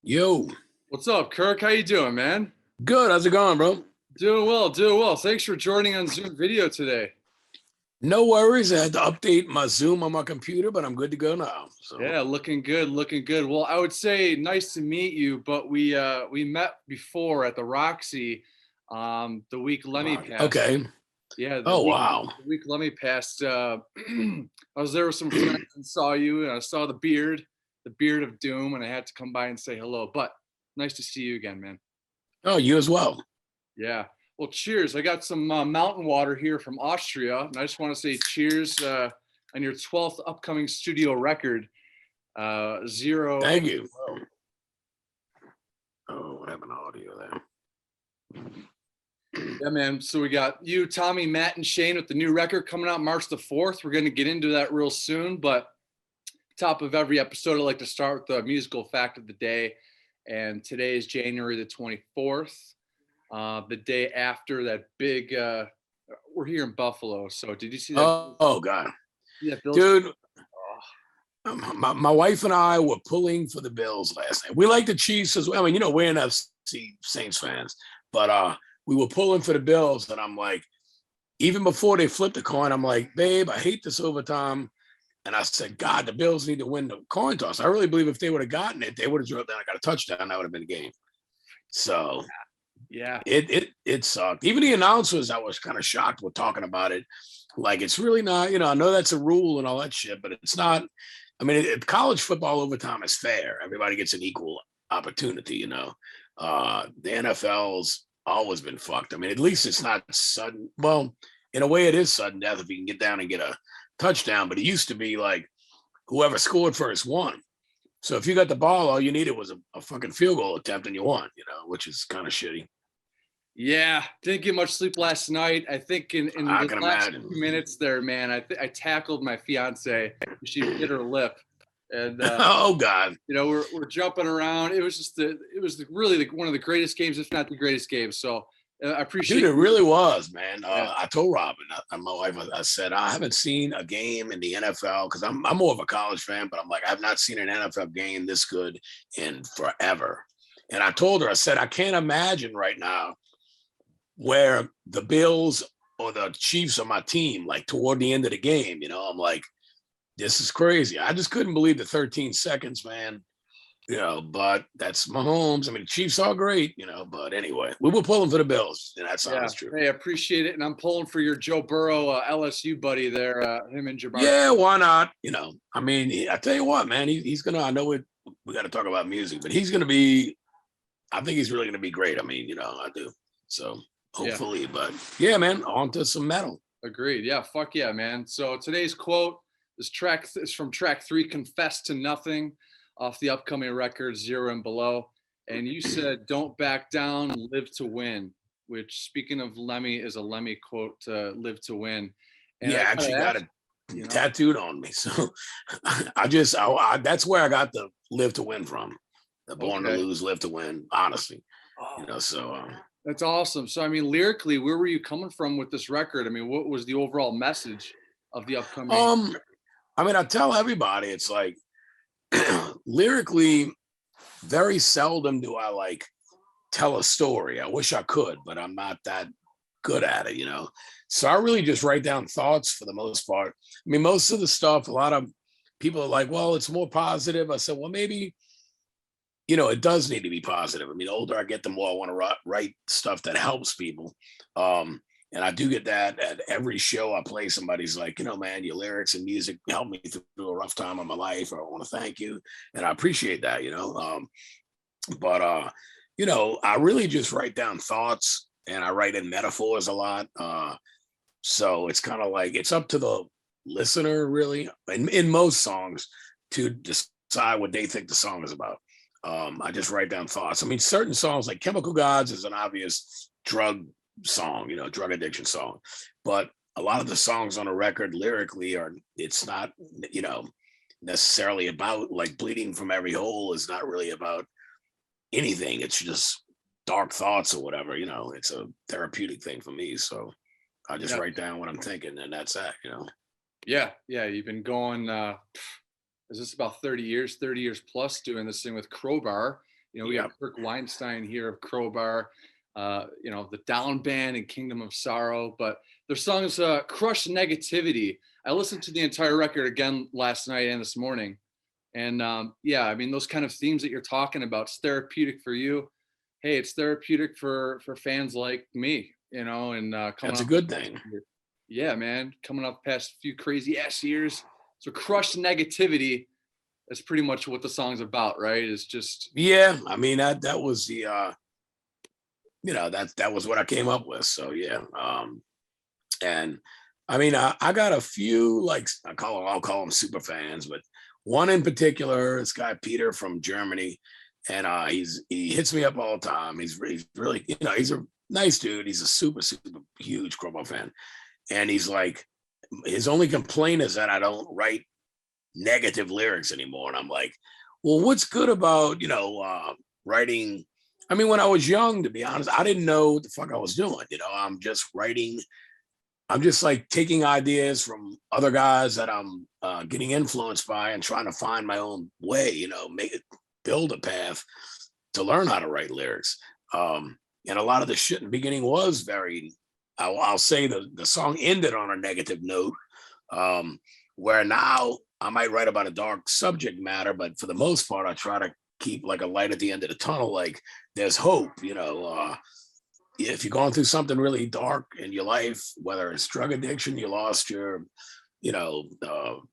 Yo, What's up, Kirk? How you doing, man? good. How's it going, bro? Doing well, doing well. Thanks for joining on Zoom video today. No worries. I had to update my Zoom on my computer, but I'm good to go now. So, Yeah, looking good, looking good. Well, I would say nice to meet you, but we met before at the Roxy the week Lemmy passed. okay. Yeah, Oh, wow. the week Lemmy passed. I was there with some friends and saw you, and I saw the beard of doom, and I had to come by and say hello. But nice to see you again, man. Oh, you as well. Yeah. Well, cheers. I got some mountain water here from Austria, and I just want to say cheers on your 12th upcoming studio record, Zero Thank and you. Below. Oh, I have an audio there. Yeah, man. So we got you, Tommy, Matt, and Shane with the new record coming out March the 4th. We're going to get into that real soon, but top of every episode, I like to start with the musical fact of the day. And today is January the 24th, the day after that big we're here in Buffalo. So did you see that? Oh, God. Yeah, Bills. Dude, Oh, my wife and I were pulling for the Bills last night. We like the Chiefs as well. I mean, we're NFC Saints fans, but we were pulling for the Bills, and I'm like, even before they flipped the coin, I'm like, babe, I hate this overtime. And I said, God, the Bills need to win the coin toss. I really believe if they would have gotten it, they would have drilled down. I got a touchdown. That would have been a game. So yeah, it sucked. Even the announcers, I was kind of shocked with talking about it. Like it's really not. I know that's a rule and all that shit, but it's not. I mean, college football overtime is fair. Everybody gets an equal opportunity. The NFL's always been fucked. I mean, at least it's not sudden. Well, in a way, it is sudden death if you can get down and get a touchdown, but it used to be like whoever scored first won. So if you got the ball, all you needed was a fucking field goal attempt and you won, which is kind of shitty. yeah. Didn't get much sleep last night. I think in I the can last imagine. few minutes there, man, I tackled my fiance. She bit her lip, and Oh God, we're jumping around. It was just really one of the greatest games, if not the greatest game. So I dude, appreciate it you. really was, man. Yeah, I told Robin, my wife, I said I haven't seen a game in the NFL because I'm more of a college fan, but I'm like I've not seen an NFL game this good in forever. And I told her, I said I can't imagine right now where the Bills or the Chiefs are my team, like toward the end of the game. I'm like, this is crazy. I just couldn't believe the 13 seconds, man. But that's Mahomes. I mean, the Chiefs are great, but anyway, we were pulling for the Bills, and that's yeah. honest truth. Hey, I appreciate it, and I'm pulling for your Joe Burrow LSU buddy there. Him and Jamar. Yeah, why not? I mean, I tell you what, man, he's gonna. I know we got to talk about music, but he's gonna be. I think he's really gonna be great. I mean, I do. So Yeah, hopefully, but yeah, man, on to some metal. agreed. Yeah, fuck yeah, man. So today's quote, this track is from track 3, "Confess to Nothing," off the upcoming record Zero and Below. And you said, "Don't back down, live to win," which, speaking of Lemmy, is a Lemmy quote to "Live to Win." And Yeah, I I gotta actually got ask, it you know, tattooed on me. So that's where I got the live to win from. The born to okay, lose, live to win. Honestly, oh, So that's awesome. So, I mean, lyrically, where were you coming from with this record? I mean, what was the overall message of the upcoming? um, I mean, I tell everybody it's like lyrically, very seldom do I like tell a story. I wish I could, but I'm not that good at it. So I really just write down thoughts for the most part. I mean, most of the stuff, a lot of people are like, well, it's more positive. I said, well, maybe, it does need to be positive. I mean, the older I get, the more I want to write stuff that helps people. And I do get that at every show I play. Somebody's like, man, your lyrics and music helped me through a rough time of my life. Or I want to thank you. And I appreciate that. But I really just write down thoughts and I write in metaphors a lot. So it's kind of like it's up to the listener, really, in most songs, to decide what they think the song is about. I just write down thoughts. I mean, certain songs like Chemical Gods is an obvious drug song, drug addiction song. But a lot of the songs on a record lyrically it's not, necessarily about like bleeding from every hole is not really about anything. It's just dark thoughts or whatever. It's a therapeutic thing for me. So I just Yeah, write down what I'm thinking, and that's that. yeah, yeah. You've been going. Is this about 30 years? 30 years plus doing this thing with Crowbar. You know, we Yeah. have Kirk Weinstein here of Crowbar, you know, the Down Band and Kingdom of Sorrow, but their song is Crush Negativity. I listened to the entire record again last night and this morning. And yeah, I mean, those kind of themes that you're talking about, it's therapeutic for you. Hey, it's therapeutic for fans like me, you know, and coming That's a up. good thing. Yeah, man, coming up past a few crazy ass years. So Crush Negativity, that's pretty much what the song's about, right? It's just, Yeah, I mean that was the that was what I came up with. So yeah. And I mean I got a few, like I'll call them super fans, but one in particular, this guy Peter from Germany, and he hits me up all the time. He's really, he's a nice dude. He's a super huge Crowbar fan, and he's like, his only complaint is that I don't write negative lyrics anymore. And I'm like, well, what's good about writing? I mean, when I was young, to be honest, I didn't know what the fuck I was doing. I'm just writing. I'm just like taking ideas from other guys that I'm getting influenced by and trying to find my own way, make it, build a path to learn how to write lyrics. And a lot of the shit in the beginning was very, I'll say the song ended on a negative note, where now I might write about a dark subject matter, but for the most part, I try to keep like a light at the end of the tunnel. Like there's hope, if you're going through something really dark in your life, whether it's drug addiction, you lost your,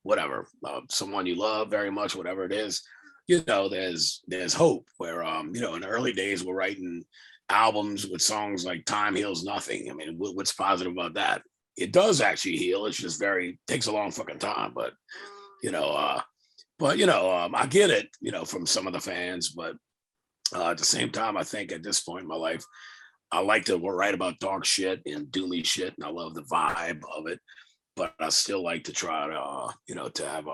whatever, someone you love very much, whatever it is, there's hope. Where, in the early days, we're writing albums with songs like "Time Heals Nothing." I mean, what's positive about that? It does actually heal. It's just takes a long fucking time, but I get it, from some of the fans, but at the same time, I think at this point in my life, I like to write about dark shit and doomy shit, and I love the vibe of it. But I still like to try to, to have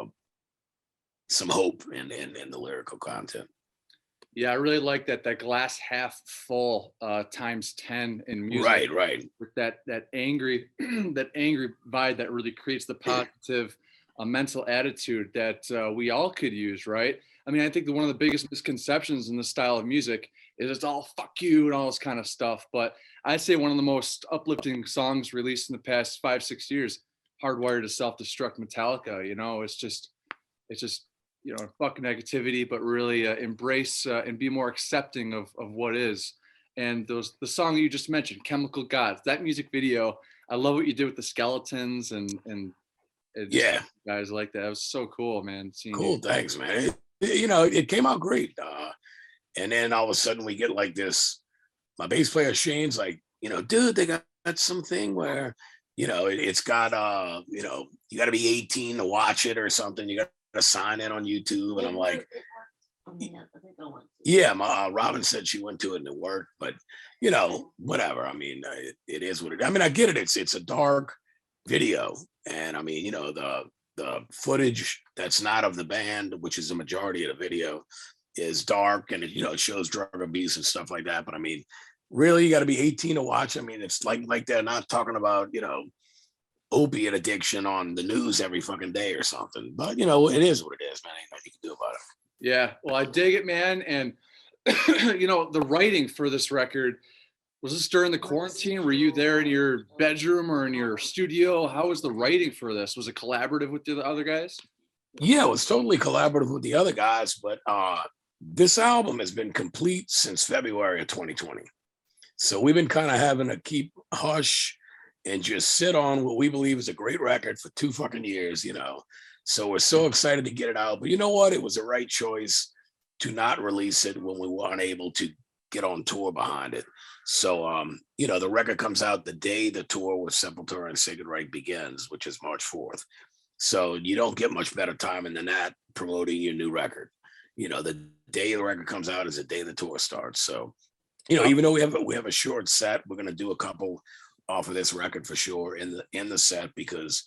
some hope in the lyrical content. yeah, I really like that glass half full times 10 in music. Right. With that angry that angry vibe that really creates the positive mental attitude that we all could use, right? I mean, I think that one of the biggest misconceptions in the style of music is it's all fuck you and all this kind of stuff. But I'd say one of the most uplifting songs released in the past 5-6 years, Hardwired to Self-Destruct, Metallica. It's just fuck negativity, but really embrace and be more accepting of what is. And the song you just mentioned, Chemical Gods, that music video, I love what you did with the skeletons and Yeah, guys like that. It was so cool, man. Seeing cool. you. Thanks, man. It came out great. And then all of a sudden we get like this. My bass player Shane's like, dude, they got something where, it's got you got to be 18 to watch it or something. You got to sign in on YouTube, and I'm like, yeah, my Robin said she went to it and it worked, but whatever. I mean, it is what it. I mean, I get it. It's a dark video, and I mean, the footage that's not of the band, which is the majority of the video, is dark, and it shows drug abuse and stuff like that. But I mean, really, you got to be 18 to watch. I mean, it's like they're not talking about opiate addiction on the news every fucking day or something. But it is what it is, man. Ain't nothing you can do about it. Yeah, well, I dig it, man. And the writing for this record, was this during the quarantine? Were you there in your bedroom or in your studio? How was the writing for this? Was it collaborative with the other guys? Yeah, it was totally collaborative with the other guys, but this album has been complete since February of 2020. So we've been kind of having to keep hush and just sit on what we believe is a great record for 2 fucking years, So we're so excited to get it out. But you know what? It was the right choice to not release it when we weren't able to get on tour behind it. So, the record comes out the day the tour with Sepultura and Sacred Reich begins, which is March 4th. So you don't get much better timing than that promoting your new record. The day the record comes out is the day the tour starts. So, even though we have a short set, we're going to do a couple off of this record for sure in the set, because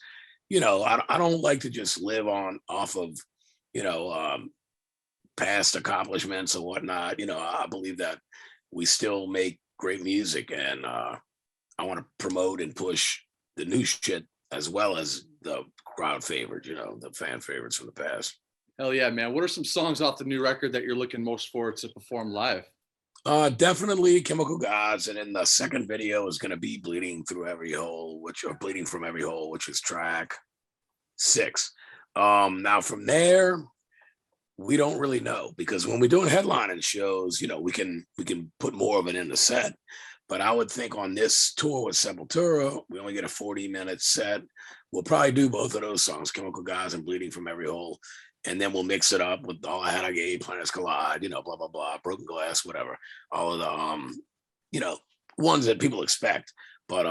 I don't like to just live off of past accomplishments and whatnot. I believe that we still make great music, and I want to promote and push the new shit as well as the crowd favorite, the fan favorites from the past. Hell yeah, man. What are some songs off the new record that you're looking most forward to perform live? Definitely Chemical Gods, and then the second video is going to be Bleeding Through Every Hole, Bleeding from Every Hole, which is track 6. Now from there, we don't really know, because when we're doing headlining shows, we can put more of it in the set. But I would think on this tour with Sepultura, we only get a 40-minute set. We'll probably do both of those songs, Chemical Gods and Bleeding from Every Hole. And then we'll mix it up with All I Had I Gave, Planets Collide, blah, blah, blah, Broken Glass, whatever. All of the, ones that people expect. But,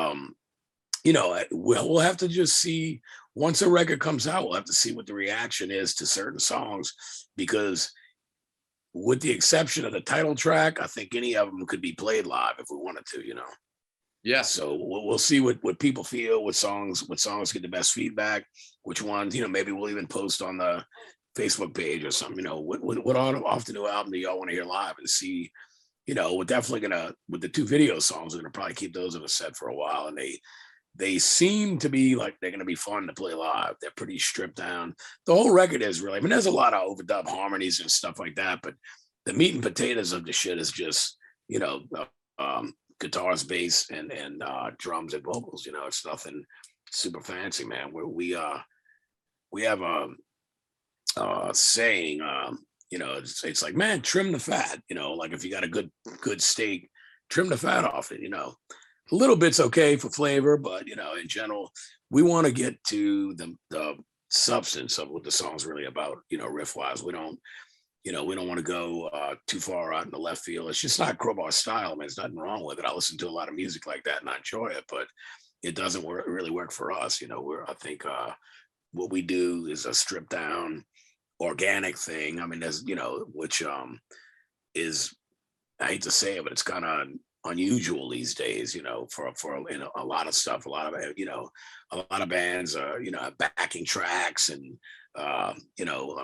we'll have to just see, once a record comes out, we'll have to see what the reaction is to certain songs, because with the exception of the title track, I think any of them could be played live if we wanted to, Yeah. So we'll see what people feel, what songs get the best feedback, which ones, maybe we'll even post on the Facebook page or something, what off the new album do y'all want to hear live, and see, we're definitely gonna, with the 2 video songs, we're gonna probably keep those in a set for a while. And they seem to be like they're gonna be fun to play live. They're pretty stripped down. The whole record is really, I mean, there's a lot of overdub harmonies and stuff like that, but the meat and potatoes of the shit is just, guitars, bass, and drums and vocals. It's nothing super fancy, man. We have a saying, it's like, man, trim the fat. Like if you got a good steak, trim the fat off it. A little bit's okay for flavor, but in general, we want to get to the substance of what the song's really about. Riff wise, we don't want to go too far out in the left field. It's just not Crowbar style. I mean, there's nothing wrong with it. I listen to a lot of music like that and I enjoy it, but it doesn't really work for us. I think what we do is a stripped down, organic thing. I mean, there's which is, I hate to say it, but it's kind of unusual these days, for a lot of stuff. A lot of bands have backing tracks, and I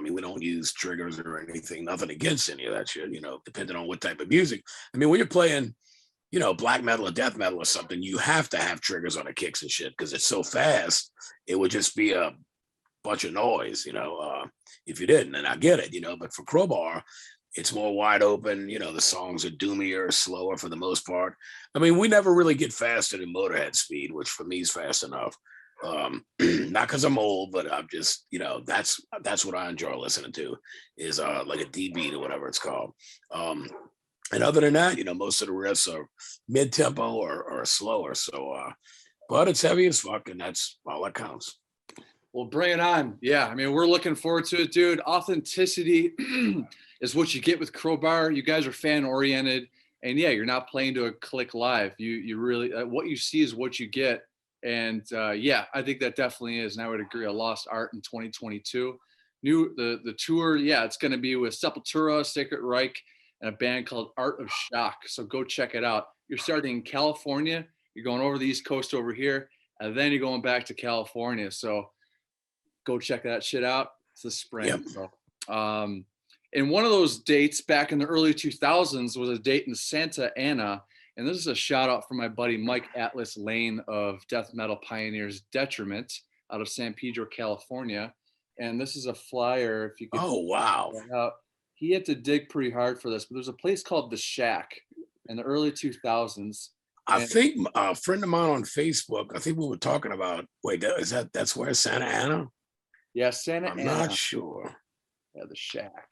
mean, we don't use triggers or anything, nothing against any of that shit, depending on what type of music. I mean, when you're playing, black metal or death metal or something, you have to have triggers on the kicks and shit, because it's so fast, it would just be a bunch of noise, if you didn't. And I get it, but for Crowbar, it's more wide open. The songs are doomier, slower for the most part. I mean, we never really get faster than Motorhead speed, which for me is fast enough. Not because I'm old, but I'm just, that's what I enjoy listening to, is like a D beat or whatever it's called. And other than that, most of the riffs are mid tempo or slower. So, but it's heavy as fuck, and that's all that counts. Well, bring it on. Yeah, I mean, we're looking forward to it, dude. Authenticity is what you get with Crowbar. You guys are fan oriented, and yeah, you're not playing to a click live. You really, what you see is what you get. And yeah, I think that definitely is, and I would agree, a lost art in 2022. The tour, yeah, it's going to be with Sepultura, Sacred Reich, and a band called Art of Shock. So go check it out. You're starting in California, you're going over the East Coast over here, and then you're going back to California. So go check that shit out. It's the spring. Yep. So, and one of those dates back in the early 2000s was a date in Santa Ana. And this is a shout out from my buddy Mike Atlas Lane of Death Metal Pioneers Detriment out of San Pedro, California. And this is a flyer. If you could, oh wow, he had to dig pretty hard for this, but there's a place called The Shack in the early 2000s. I think a friend of mine on Facebook, I think we were talking about, that's where, Santa Ana? Yeah, Santa Ana. I'm not sure. Yeah, The Shack.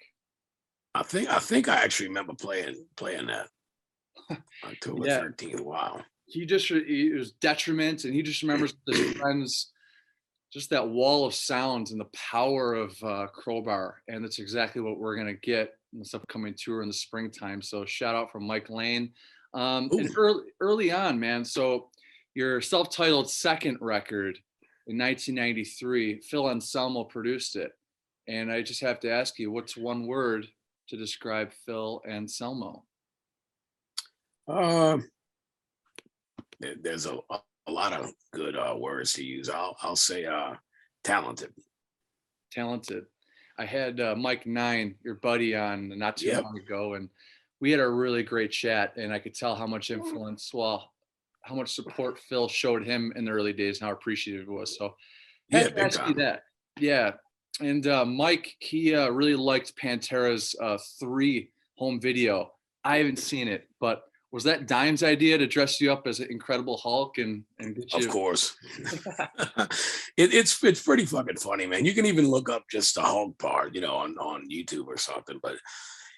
I think I actually remember playing that. October 13th. Wow. He was Detriment, and he just remembers his friends, just that wall of sounds and the power of Crowbar. And that's exactly what we're going to get in this upcoming tour in the springtime. So shout out from Mike Lane. And early on, man. So your self-titled second record in 1993, Phil Anselmo produced it. And I just have to ask you, what's one word to describe Phil Anselmo? There's a lot of good words to use. I'll say talented. Talented. I had Mike Nine, your buddy, on not too long ago, and we had a really great chat. And I could tell how much influence, how much support Phil showed him in the early days, and how appreciative it was. So, Yeah, ask you that. Yeah, And Mike, he really liked Pantera's 3 home video. I haven't seen it, but was that Dime's idea to dress you up as an Incredible Hulk and get Of you? course. It's pretty fucking funny, man. You can even look up just the Hulk part, on YouTube or something. But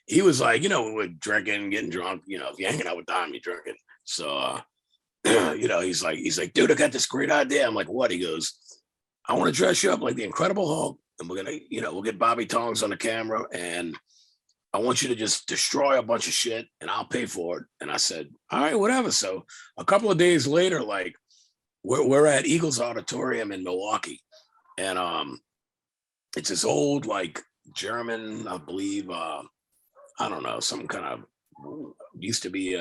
he was like, we were drinking, getting drunk. If you're hanging out with Dime, you're drinking. So, he's like, dude, I got this great idea. I'm like, what? He goes, I want to dress you up like the Incredible Hulk, and we're gonna, we'll get Bobby Tongs on the camera, and I want you to just destroy a bunch of shit, and I'll pay for it. And I said, all right, whatever. So a couple of days later, like we're at Eagles Auditorium in Milwaukee, and it's this old like German, I believe, I don't know, some kind of used to be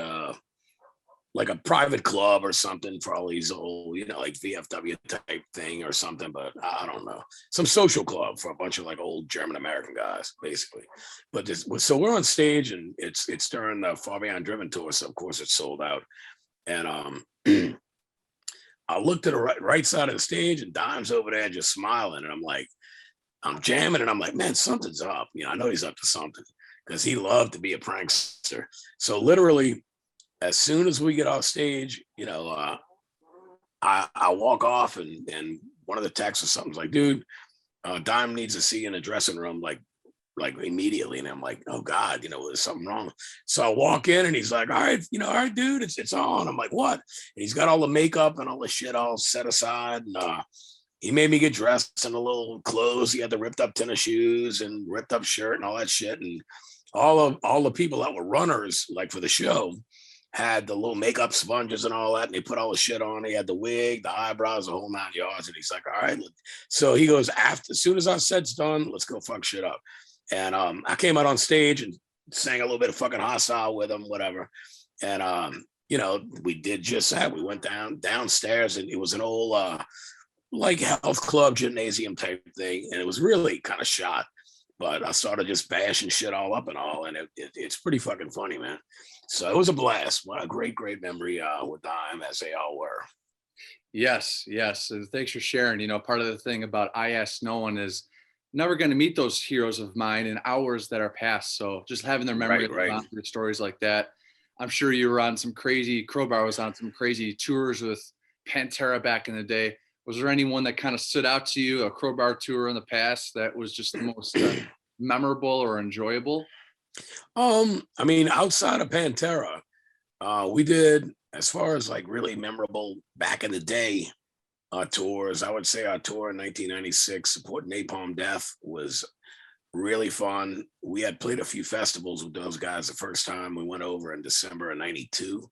like a private club or something for all these old, like VFW type thing or something, but I don't know, some social club for a bunch of like old German American guys, basically. But so we're on stage, and it's during the Far Beyond Driven tour, so of course it's sold out. And I looked to the right side of the stage, and Dime's over there just smiling, and I'm like, I'm jamming, and I'm like, man, something's up. I know he's up to something, because he loved to be a prankster. So literally, as soon as we get off stage, I walk off, and one of the texts or something's like, dude, Dime needs to see you in the dressing room, like immediately. And I'm like, oh God, there's something wrong. So I walk in, and he's like, all right, dude, it's on. I'm like, what? And he's got all the makeup and all the shit all set aside. And he made me get dressed in the little clothes. He had the ripped up tennis shoes and ripped up shirt and all that shit. And all the people that were runners, like for the show, had the little makeup sponges and all that, and they put all the shit on. He had the wig, the eyebrows, the whole 9 yards. And he's like, all right. So he goes, as soon as I said it's done, let's go fuck shit up. And I came out on stage and sang a little bit of fucking Hostile with him, whatever. And we did just that. We went downstairs, and it was an old like health club gymnasium type thing, and it was really kind of shot. But I started just bashing shit all up and all, and it's pretty fucking funny, man. So it was a blast. What a great memory with Dime, as they all were. Yes, yes. And thanks for sharing. Part of the thing about I Ask No One is never going to meet those heroes of mine in hours that are past. So just having their memory Right. of stories like that. I'm sure you were on some crazy, Crowbar was on some crazy tours with Pantera back in the day. Was there anyone that kind of stood out to you, a Crowbar tour in the past, that was just the most memorable or enjoyable? I mean, outside of Pantera, we did, as far as like really memorable back in the day tours, I would say our tour in 1996 supporting Napalm Death was really fun. We had played a few festivals with those guys the first time. We went over in December of 92.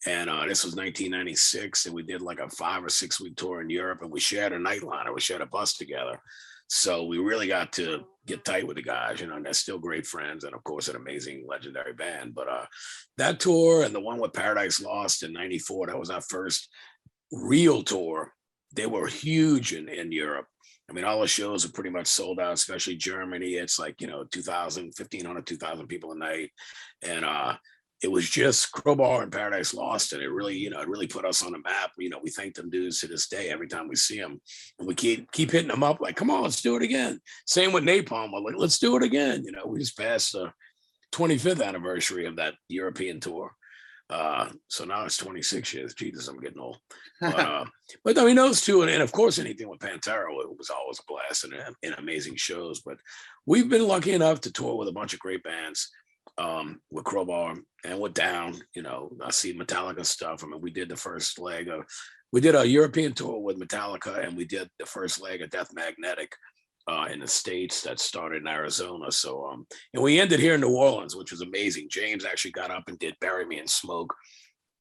And this was 1996, and we did like a 5 or 6 week tour in Europe, and we shared a nightliner, we shared a bus together. So we really got to get tight with the guys, and they're still great friends, and of course, an amazing, legendary band. But that tour and the one with Paradise Lost in '94, that was our first real tour. They were huge in Europe. I mean, all the shows are pretty much sold out, especially Germany. It's like, 2,000, 1,500, 2,000 people a night. And it was just Crowbar and Paradise Lost, and it really put us on the map. We thank them dudes to this day every time we see them, and we keep hitting them up like, come on, let's do it again. Same with Napalm, we're like, let's do it again. We just passed the 25th anniversary of that European tour. So now it's 26 years. Jesus, I'm getting old. But I mean, those two, and of course, anything with Pantera was always a blast, and amazing shows. But we've been lucky enough to tour with a bunch of great bands, with Crowbar and with Down. I see Metallica stuff. I mean, we did a European tour with Metallica, and we did the first leg of Death Magnetic in the States that started in Arizona. So and we ended here in New Orleans, which was amazing. James actually got up and did Bury Me in Smoke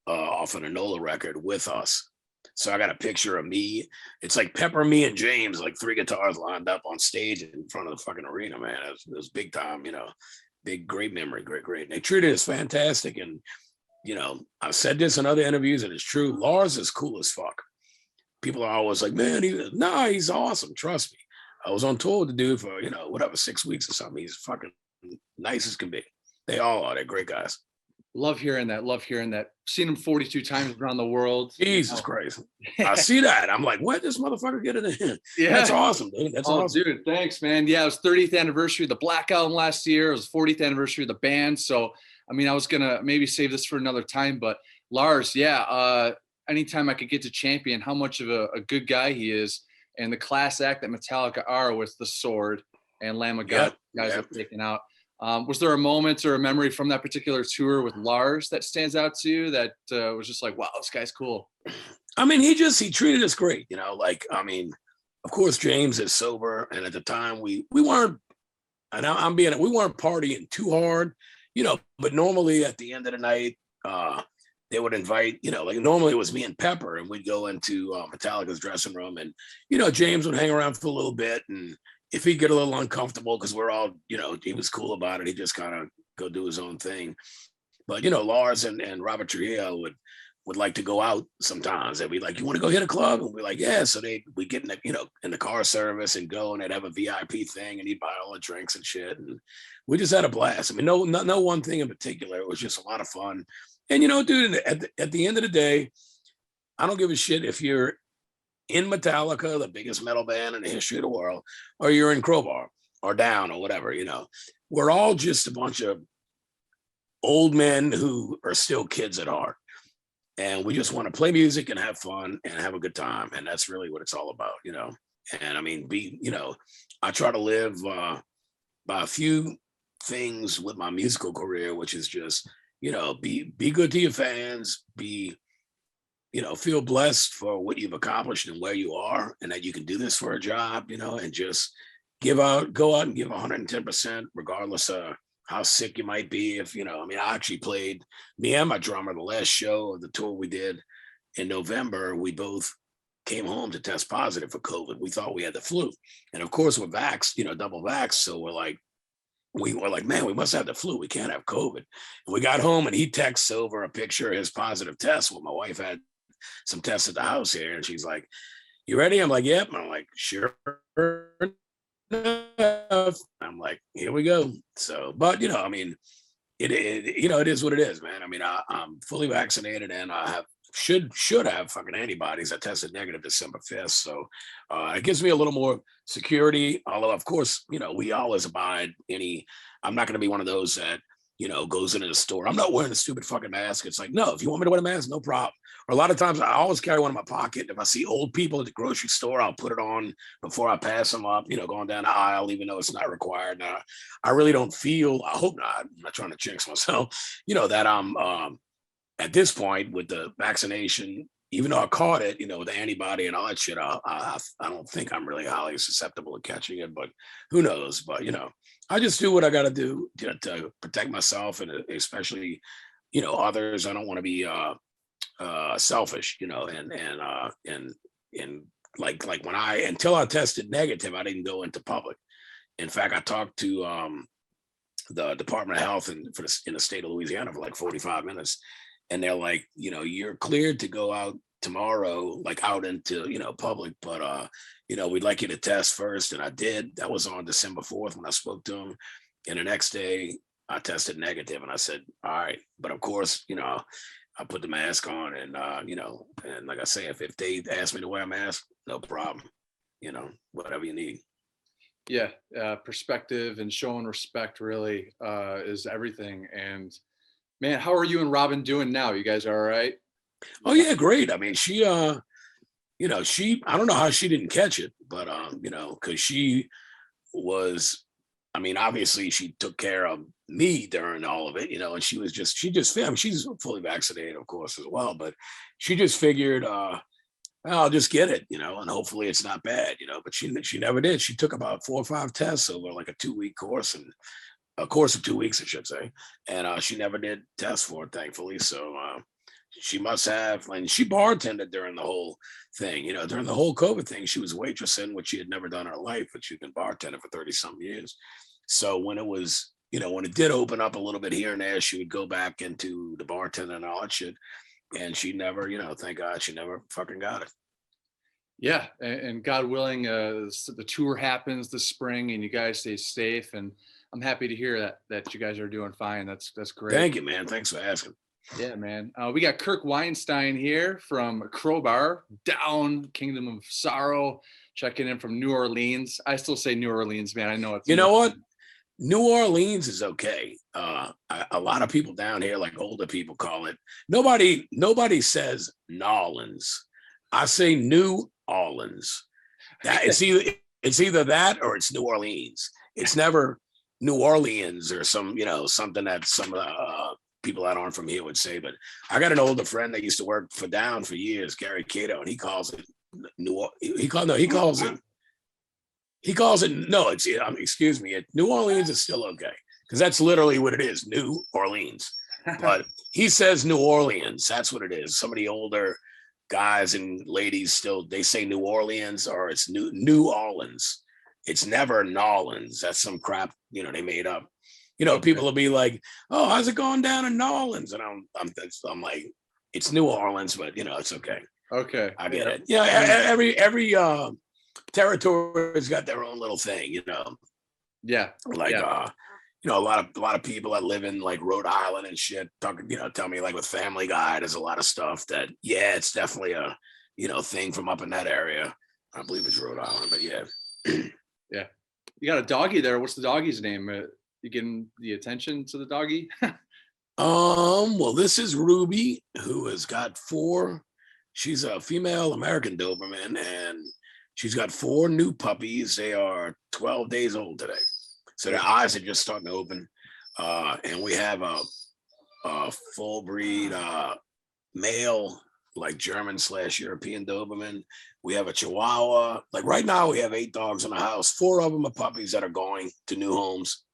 off an Enola record with us. So I got a picture of me. It's like Pepper, me, and James, like 3 guitars lined up on stage in front of the fucking arena, man. It was big time, big, great memory, great. And they treated us fantastic. And, I've said this in other interviews, and it's true. Lars is cool as fuck. People are always like, man, he's awesome. Trust me. I was on tour with the dude for, 6 weeks or something. He's fucking nice as can be. They all are. They're great guys. Love hearing that. Love hearing that. Seen him 42 times around the world. Jesus Christ. I see that. I'm like, what? This motherfucker get it in? That's Yeah. awesome, dude. That's Oh, awesome. dude, thanks, man. Yeah, it was 30th anniversary of the Black Album last year. It was 40th anniversary of the band. So, I mean, I was gonna maybe save this for another time, but Lars, yeah, anytime I could get to champion how much of a good guy he is, and the class act that Metallica are with the Sword and Lamb of God Yep. guys Yep. have taken out. Was there a moment or a memory from that particular tour with Lars that stands out to you that was just like, wow, this guy's cool? I mean, he treated us great, you know, like, I mean, of course, James is sober. And at the time we weren't, and we weren't partying too hard, you know, but normally at the end of the night, they would invite, you know, like normally it was me and Pepper, and we'd go into Metallica's dressing room, and, you know, James would hang around for a little bit. And if he'd get a little uncomfortable, because we're all, you know, he was cool about it, he just kind of go do his own thing. But, you know, Lars and Robert Trujillo would like to go out sometimes. They'd be like, you want to go hit a club? And we're like, yeah. So we get in the, you know, in the car service and go, and they'd have a VIP thing, and he'd buy all the drinks and shit. And we just had a blast. I mean, no one thing in particular. It was just a lot of fun. And, you know, dude, at the end of the day, I don't give a shit if you're in Metallica, the biggest metal band in the history of the world, or you're in Crowbar or Down or whatever, you know. We're all just a bunch of old men who are still kids at heart. And we just want to play music and have fun and have a good time. And that's really what it's all about, you know. And I mean, you know, I try to live by a few things with my musical career, which is just, you know, be good to your fans, you know, feel blessed for what you've accomplished and where you are, and that you can do this for a job, you know, and just go out and give 110%, regardless of how sick you might be. If, you know, I mean, I actually played, me and my drummer, the last show of the tour we did in November, we both came home to test positive for COVID. We thought we had the flu. And of course, we're vaxxed, you know, double vaxxed. So we were like, man, we must have the flu. We can't have COVID. And we got home, and he texts over a picture of his positive test. Well, my wife had some tests at the house here, and she's like, you ready? I'm like, yep. And I'm like, sure enough. I'm like, here we go. So, but, you know, I mean, it you know, it is what it is, man. I mean, I'm fully vaccinated, and I have should have fucking antibodies. I tested negative December 5th. So it gives me a little more security. Although, of course, you know, we always abide I'm not going to be one of those that, you know, goes into the store. I'm not wearing a stupid fucking mask. It's like, no, if you want me to wear a mask, no problem. Or a lot of times I always carry one in my pocket. If I see old people at the grocery store, I'll put it on before I pass them up, you know, going down the aisle, even though it's not required. Now, I really don't feel, I hope not, I'm not trying to jinx myself, you know, that I'm at this point with the vaccination, even though I caught it, you know, with the antibody and all that shit, I don't think I'm really highly susceptible to catching it, but who knows? But, you know, I just do what I got to do to protect myself, and especially, you know, others. I don't want to be selfish, you know, and like when until I tested negative, I didn't go into public. In fact, I talked to the Department of Health in the state of Louisiana for like 45 minutes. And they're like, you know, you're cleared to go out tomorrow, like out into, you know, public, but you know, we'd like you to test first. And I did. That was on December 4th when I spoke to him. And the next day I tested negative, and I said, all right. But of course, you know, I put the mask on, and you know, and like I say, if they ask me to wear a mask, no problem, you know, whatever you need. Yeah, perspective and showing respect really is everything. And man, how are you and Robin doing now? You guys are all right? Oh yeah, great. I mean, she you know, I don't know how she didn't catch it, but you know, because she was, I mean, obviously she took care of me during all of it, you know, and she just I mean, she's fully vaccinated, of course, as well, but she just figured I'll just get it, you know, and hopefully it's not bad, you know, but she never did. She took about 4 or 5 tests over like a 2-week course, and a course of 2 weeks, I should say. And she never did test for it, thankfully. So she must have, and she bartended during the whole thing, you know, during the whole COVID thing. She was waitressing, which she had never done in her life, but she'd been bartending for 30 some years. So when it was, you know, when it did open up a little bit here and there, she would go back into the bartending and all that shit. And she never, you know, thank God she never fucking got it. Yeah, and God willing, the tour happens this spring, and you guys stay safe. And I'm happy to hear that you guys are doing fine. That's great. Thank you, man. Thanks for asking. Yeah, man. We got Kirk Weinstein here from Crowbar, down Kingdom of Sorrow, checking in from New Orleans. I still say New Orleans, man. I know it's You know what? New Orleans is okay. A lot of people down here, like older people, call it. Nobody says Nolans. I say New Orleans. That it's either that or it's New Orleans. It's never New Orleans or something that some of the people that aren't from here would say. But I got an older friend that used to work for Down for years, Gary Cato, and he calls it no, excuse me. New Orleans is still okay because that's literally what it is, New Orleans. But he says New Orleans. That's what it is. Some of the older guys and ladies still they say New Orleans or it's New Orleans. It's never Nolans. That's some crap they made up. Okay. People will be like, "Oh, how's it going down in Nolans?" And I'm like, it's New Orleans, but it's okay. Okay. I get it. Yeah, every territory's got their own little thing, Yeah. like Yeah. a lot of people that live in like Rhode Island and shit talking, tell me like with Family Guy, there's a lot of stuff that it's definitely a thing from up in that area. I believe it's Rhode Island, but yeah. Yeah. You got a doggy there. What's the doggy's name? You getting the attention to the doggy? Well, this is Ruby, who has got four. She's a female American Doberman, and she's got four new puppies. They are 12 days old today. So their eyes are just starting to open. And we have a full breed male, like German/European Doberman. We have a Chihuahua. Like right now, we have 8 dogs in the house. 4 of them are puppies that are going to new homes.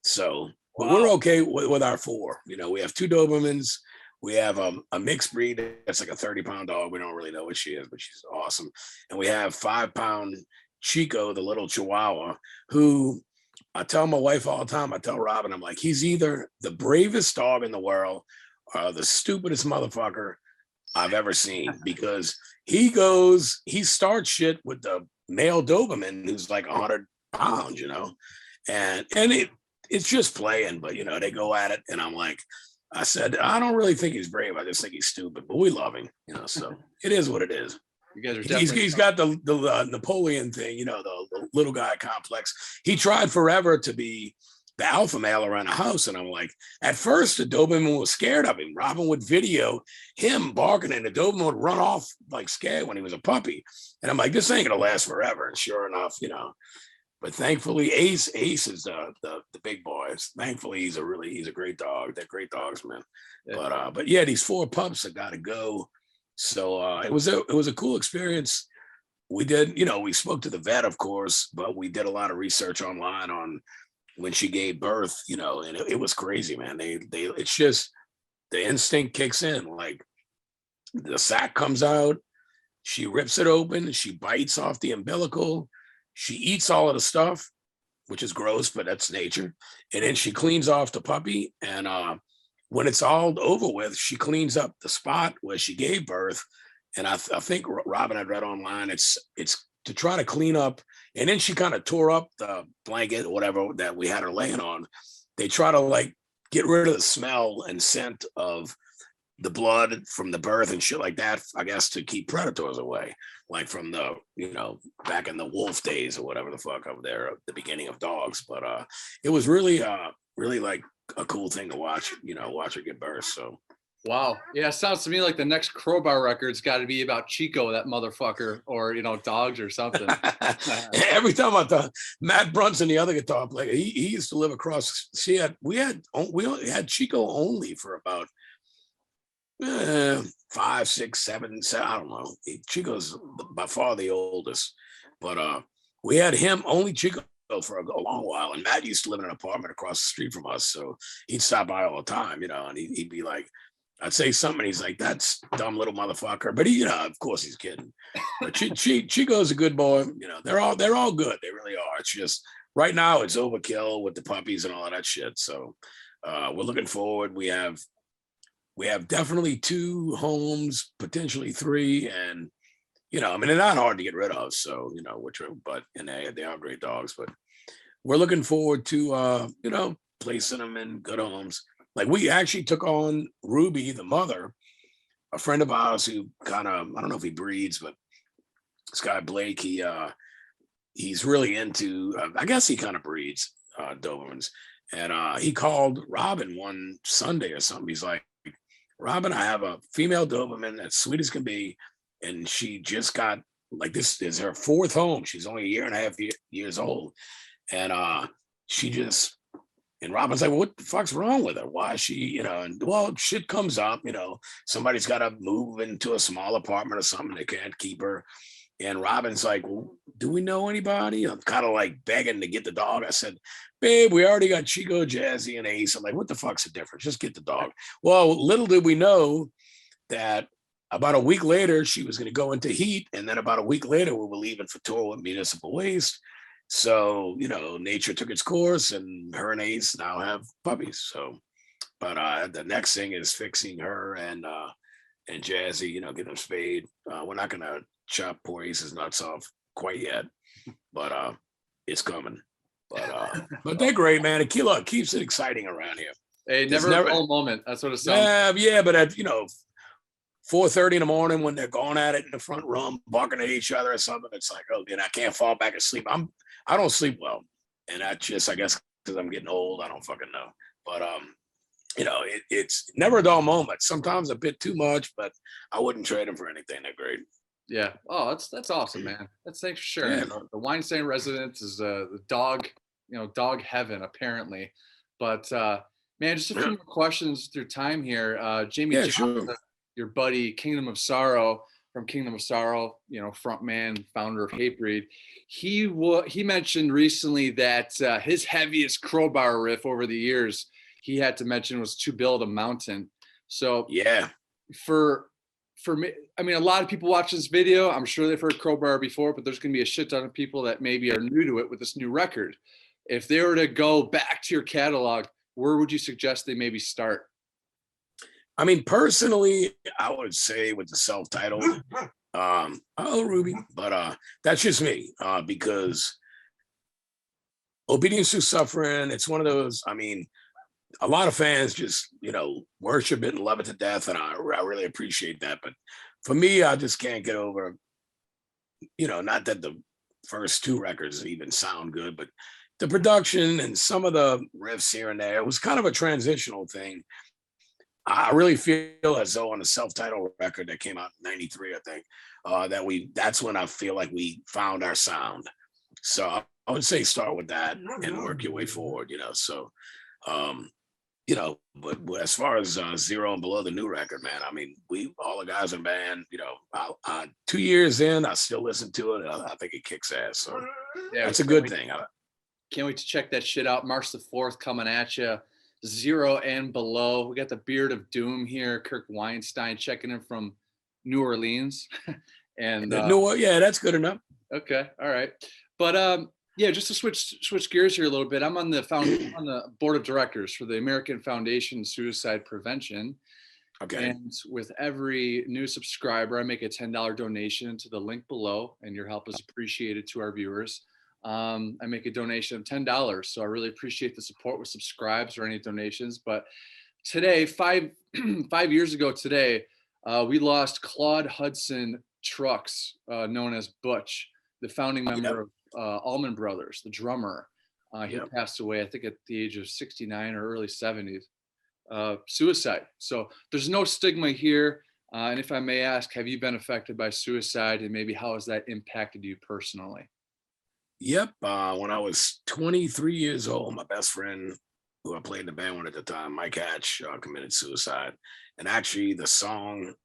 So but we're okay with our 4. We have 2 Dobermans. We have a mixed breed that's like a 30-pound dog. We don't really know what she is, but she's awesome. And we have 5-pound Chico, the little Chihuahua, who I tell my wife all the time. I tell Robin, I'm like, he's either the bravest dog in the world or the stupidest motherfucker I've ever seen because he starts shit with the male Doberman who's like 100 pounds, and it's just playing, but they go at it, and I'm like, I said, I don't really think he's brave. I just think he's stupid, but we love him, so it is what it is. You guys are definitely. He's got the Napoleon thing, the little guy complex. He tried forever to be the alpha male around the house, and I'm like, at first the Doberman was scared of him. Robin would video him barking, and the Doberman would run off like scared when he was a puppy. And I'm like, this ain't gonna last forever. And sure enough, But thankfully, Ace is the big boy. Thankfully, he's a great dog. They're great dogs, man. Yeah. But yeah, these 4 pups that got to go. So it was a cool experience. We did, we spoke to the vet, of course, but we did a lot of research online on when she gave birth, and it was crazy, man. It's just the instinct kicks in. Like the sac comes out, she rips it open, she bites off the umbilical. She eats all of the stuff, which is gross, but that's nature. And then she cleans off the puppy. And when it's all over with, she cleans up the spot where she gave birth. And I think Robin had read online, it's to try to clean up. And then she kind of tore up the blanket or whatever that we had her laying on. They try to like get rid of the smell and scent of the blood from the birth and shit like that, I guess, to keep predators away, like from the, back in the wolf days or whatever the fuck over there at the beginning of dogs. But it was really like a cool thing to watch, watch her give birth. So. Wow. Yeah. It sounds to me like the next Crowbar record's got to be about Chico, that motherfucker, or, dogs or something. Every time I thought Matt Brunson, the other guitar player, he used to live across. We had Chico only for about 5, 6, 7, I don't know. Chico's by far the oldest, but we had him only Chico for a long while. And Matt used to live in an apartment across the street from us, so he'd stop by all the time, and he'd be like, I'd say something, he's like, "That's dumb little motherfucker," but he, of course, he's kidding. But Chico's a good boy. They're all good. They really are. It's just right now it's overkill with the puppies and all of that shit. So we're looking forward. We have definitely 2 homes, potentially 3, and I mean, they're not hard to get rid of. So, and they are great dogs, but we're looking forward to, placing them in good homes. Like we actually took on Ruby, the mother, a friend of ours who kind of, I don't know if he breeds, but this guy Blake, he's really into, I guess he kind of breeds Dobermans. And he called Robin one Sunday or something. He's like, Robin, I have a female Doberman that's sweet as can be. And she just got, like, this is her fourth home. She's only a year and a half years old. And and Robin's like, well, what the fuck's wrong with her? Why is she, and well, shit comes up, somebody's got to move into a small apartment or something. They can't keep her. And Robin's like, well, do we know anybody? I'm kind of like begging to get the dog. I said, babe, we already got Chico, Jazzy, and Ace. I'm like, what the fuck's the difference? Just get the dog. Well, little did we know that about a week later, she was going to go into heat. And then about a week later, we were leaving for tour with Municipal Waste. So, nature took its course and her and Ace now have puppies. So, but the next thing is fixing her and Jazzy, get them spayed. We're not going to chop poor Ace's nuts off quite yet, but it's coming. But they're great, man. It keeps it exciting around here. Hey, never a dull moment. That's what it sounds. Yeah, but at 4:30 in the morning when they're going at it in the front room, barking at each other or something, it's like, oh, I can't fall back asleep. I don't sleep well, and I guess because I'm getting old, I don't fucking know. But it's never a dull moment. Sometimes a bit too much, but I wouldn't trade them for anything. They're great. Yeah. Oh, that's awesome, man. Thanks for sharing. Yeah. The Weinstein residence is the dog, dog heaven apparently. But man, just a few more questions through time here. Jamie Johnson, sure. Your buddy, Kingdom of Sorrow, from Kingdom of Sorrow, front man, founder of Hatebreed. He mentioned recently that his heaviest crowbar riff over the years he had to mention was To Build a Mountain. So yeah, for me, I mean, a lot of people watch this video. I'm sure they've heard crowbar before, but there's going to be a shit ton of people that maybe are new to it with this new record. If they were to go back to your catalog, where would you suggest they maybe start? I mean, personally, I would say with the self-titled, Ruby, but that's just me, because Obedience to Suffering, it's one of those, I mean, a lot of fans just, worship it and love it to death, and I really appreciate that. But for me, I just can't get over, not that the first two records even sound good, but the production and some of the riffs here and there, it was kind of a transitional thing. I really feel as though on the self-titled record that came out in '93, I think, that's when I feel like we found our sound. So I would say start with that and work your way forward, So, but as far as Zero and Below, the new record, man, I mean, all the guys in the band, 2 years in, I still listen to it. I think it kicks ass. So yeah, that's a good thing. Can't wait to check that shit out. March the 4th coming at you. Zero and Below. We got the Beard of Doom here. Kirk Weinstein checking in from New Orleans. And yeah, that's good enough. Okay, all right. But yeah, just to switch gears here a little bit. I'm on the board of directors for the American Foundation Suicide Prevention. Okay. And with every new subscriber, I make a $10 donation to the link below, and your help is appreciated to our viewers. I make a donation of $10, so I really appreciate the support with subscribes or any donations. But today, 5 years ago today, we lost Claude Hudson Trucks, known as Butch, the founding member of Allman Brothers, the drummer. He passed away, I think, at the age of 69 or early 70s. Suicide. So there's no stigma here. And if I may ask, have you been affected by suicide, and maybe how has that impacted you personally? Yep. When I was 23 years old, my best friend, who I played in the band with at the time, Mike Hatch, committed suicide. And actually, the song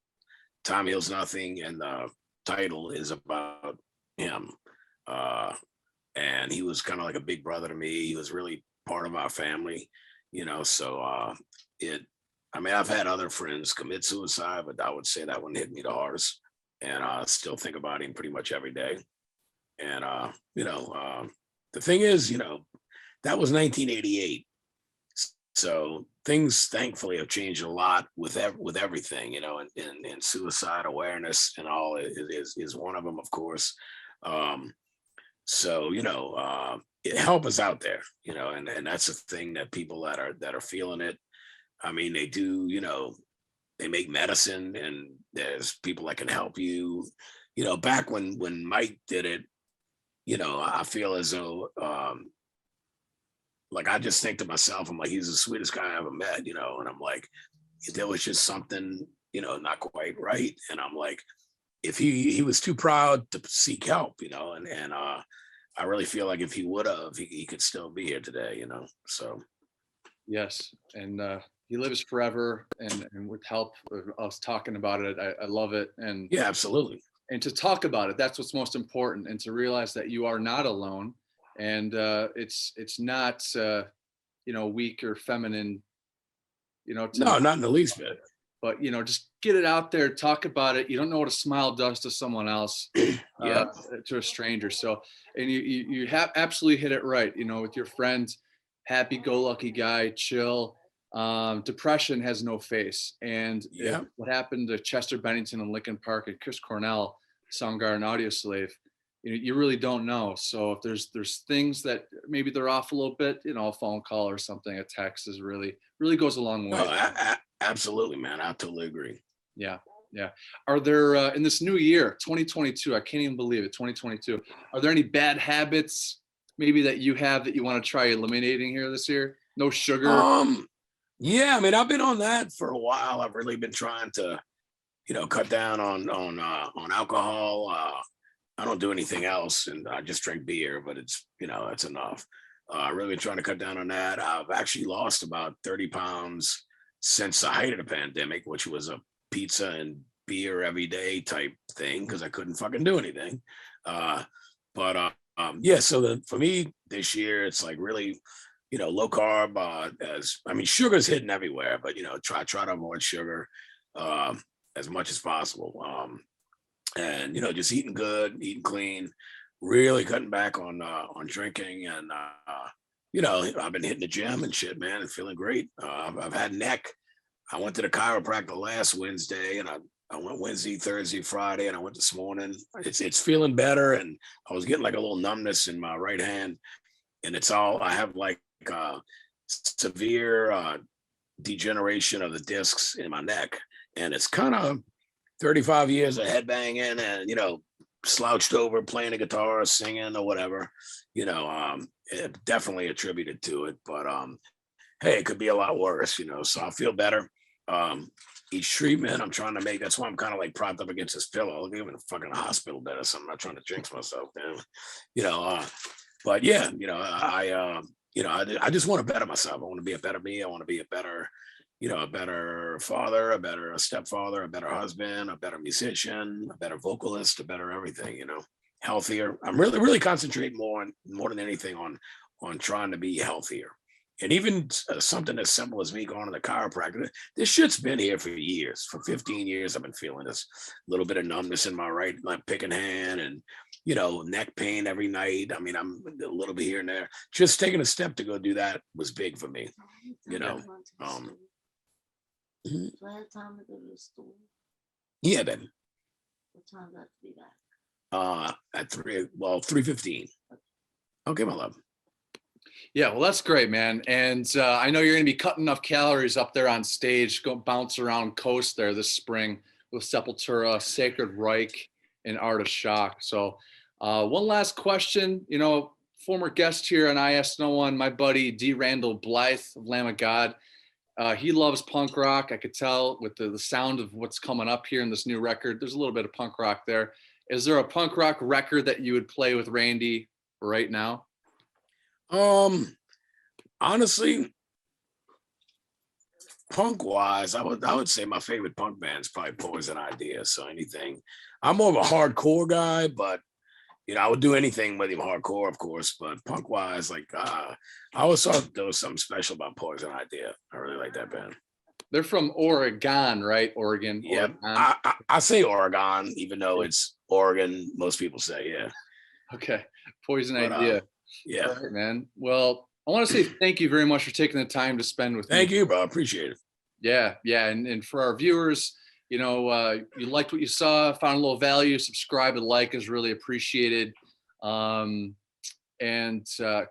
"Time Heals Nothing" and the title is about him. And he was kind of like a big brother to me. He was really part of our family, So I mean, I've had other friends commit suicide, but I would say that one hit me the hardest. And I still think about him pretty much every day. And, the thing is, that was 1988. So things thankfully have changed a lot with with everything, and suicide awareness and all is one of them, of course. Um, so help us out there, and that's a thing that people that are feeling it. I mean, they do, they make medicine, and there's people that can help you. Back when Mike did it, I feel as though like I just think to myself, I'm like, he's the sweetest guy I ever met, and I'm like, there was just something, not quite right. And I'm like, if he was too proud to seek help, and I really feel like if he would have, he could still be here today, So Yes, and he lives forever, and with help of us talking about it, I love it, yeah, absolutely. and to talk about it, that's what's most important, and to realize that you are not alone, and it's not weak or feminine, to, No, not in the least bit. but just get it out there, talk about it. You don't know what a smile does to someone else, uh, Yeah. to a stranger. So, and you have absolutely hit it right. With your friend, happy-go-lucky guy, chill. Depression has no face, and Yeah. what happened to Chester Bennington and Linkin Park and Chris Cornell, Soundgarden, Audioslave, you really don't know. So if there's things that maybe they're off a little bit, a phone call or something, a text is really goes a long No, way. absolutely, man. I totally agree. Yeah. Yeah. Are there in this new year, 2022, I can't even believe it, 2022, are there any bad habits maybe that you have that you want to try eliminating here this year? No sugar. Yeah, I mean, I've been on that for a while. I've really been trying to, cut down on alcohol. I don't do anything else, and I just drink beer, but it's enough. I really been trying to cut down on that. I've actually lost about 30 pounds since the height of the pandemic, which was a pizza and beer every day type thing because I couldn't fucking do anything. But so for me this year, it's like really, low carb. As I mean, sugar's hidden everywhere, but try to avoid sugar as much as possible. And just eating good, eating clean, really cutting back on drinking, and I've been hitting the gym and shit, man, and feeling great. I've had neck. I went to the chiropractor last Wednesday, and I went Wednesday, Thursday, Friday, and I went this morning. It's feeling better, and I was getting like a little numbness in my right hand, and it's all I have like severe degeneration of the discs in my neck, and it's kind of 35 years of headbanging and slouched over playing the guitar, singing or whatever. It definitely attributed to it, but hey, it could be a lot worse. So I feel better. Each treatment I'm trying to make, that's why I'm kind of like propped up against this pillow. I'll give in a fucking hospital bed or something. I'm not trying to jinx myself, man. But yeah, I just want to better myself. I want to be a better me. I want to be a better father, a better stepfather, a better husband, a better musician, a better vocalist, a better everything, healthier. I'm really, really concentrating more than anything on trying to be healthier. And even something as simple as me going to the chiropractor, this shit's been here for years. For 15 years, I've been feeling this little bit of numbness in my right, my picking hand, and neck pain every night. I mean, I'm a little bit here and there. Just taking a step to go do that was big for me. Mhm. Do I have time to go to the store? Yeah, baby. What time do I have to be back? At 3:15. Okay, my love. Yeah, well, that's great, man. And I know you're going to be cutting enough calories up there on stage, go bounce around coast there this spring with Sepultura, Sacred Reich, and Art of Shock. So one last question, former guest here on I Ask No One, my buddy D. Randall Blythe of Lamb of God. He loves punk rock. I could tell with the sound of what's coming up here in this new record. There's a little bit of punk rock there. Is there a punk rock record that you would play with Randy right now? Honestly, punk wise, I would say my favorite punk band is probably Poison Idea. So anything, I'm more of a hardcore guy, but I would do anything with him hardcore, of course. But punk wise, like I always thought there was something special about Poison Idea. I really like that band. They're from Oregon, right? Oregon. Yeah, Oregon. I say Oregon, even though it's Oregon. Most people say, yeah. Okay, Poison But, Idea. yeah. All right, man. Well, I want to say thank you very much for taking the time to spend with me. Thank you, bro. I appreciate it. Yeah, yeah, and for our viewers, you you liked what you saw, found a little value, subscribe and like is really appreciated. And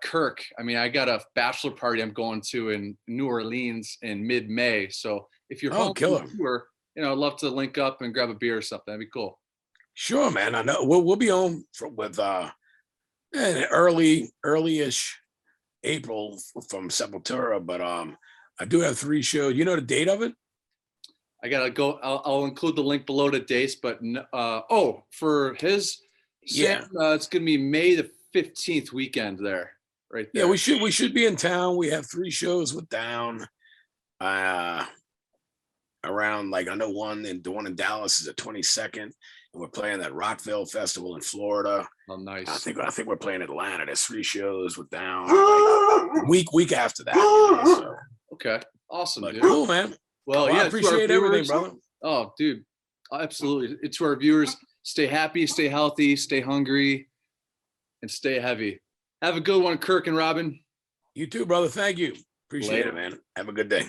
Kirk, I mean, I got a bachelor party I'm going to in New Orleans in mid-May, so if you're home killer. from the tour, I'd love to link up and grab a beer or something. That'd be cool. Sure, man. I know we'll be on with early-ish April from Sepultura, but I do have 3 shows. You know the date of it? I gotta go. I'll include the link below the dates, but for his, Sam, it's gonna be May the 15th weekend there, right there. Yeah, we should be in town. We have 3 shows with Down. Around, like, I know the one in Dallas is the 22nd, and we're playing that Rockville Festival in Florida. Oh, nice. I think we're playing Atlanta. There's 3 shows with Down. Like, week after that. So. Okay, awesome, But dude. cool, man. Well, I yeah, appreciate everything, brother. Oh, dude, absolutely. To our viewers, stay happy, stay healthy, stay hungry, and stay heavy. Have a good one, Kirk and Robin. You too, brother. Thank you. Appreciate Later. it, man. Have a good day.